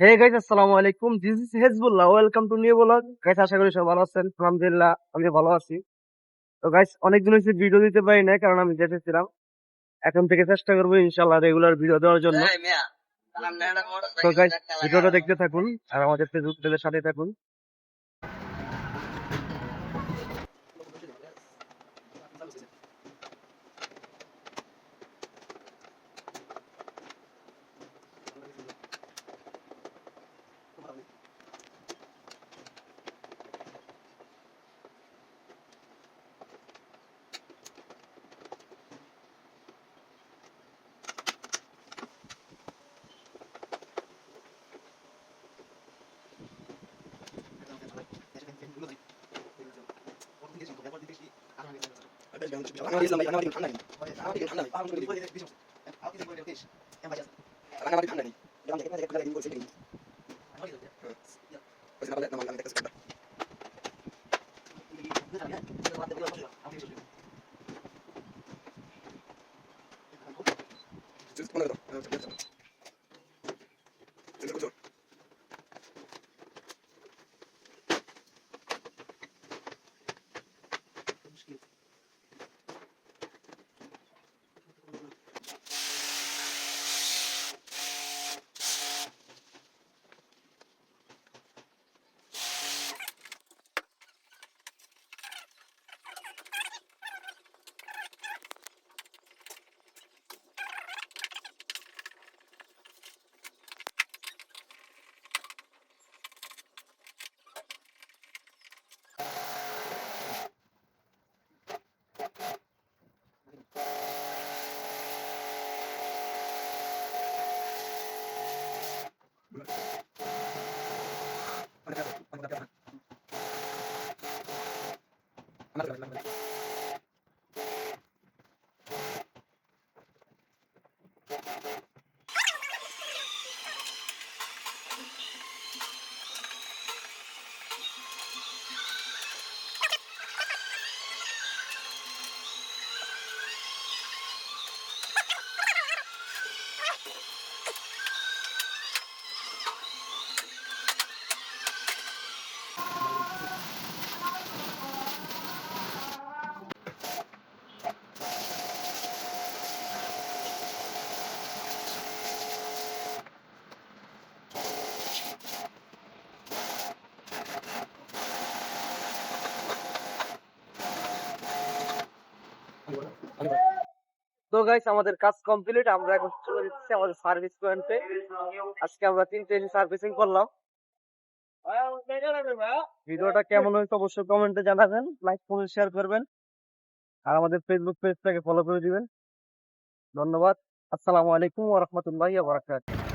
হে guys, আসসালামু আলাইকুম। This is Hezbullah. Welcome to new blog. Guys, আশা করি সবাই ভালো আছেন। আলহামদুলিল্লাহ আমি ভালো আছি। তো গাইস, অনেকদিন হয়েছে ভিডিও দিতে পারি না, কারণ আমি দেশে ছিলাম। এখন থেকে চেষ্টা করবো ইনশাল্লাহ রেগুলার ভিডিও দেওয়ার জন্য। তো গাইস, ভিডিওটা দেখতে থাকুন আর আমাদের ফেসবুক পেজের সাথে থাকুন। তো গাইস, আমাদের কাজ কমপ্লিট। আমরা এখন চলে যাচ্ছি আমাদের সার্ভিস পয়েন্টে। আজকে আমরা 3টে সার্ভিসিং করলাম। ভিডিওটা কেমন হয়েছে অবশ্যই কমেন্টে জানাবেন, লাইক কমেন্ট শেয়ার করবেন আর আমাদের ফেসবুক পেজটাকে ফলো করে দিবেন। ধন্যবাদ। আসসালামু আলাইকুম ওয়া রাহমাতুল্লাহি ওয়া বারাকাতুহু।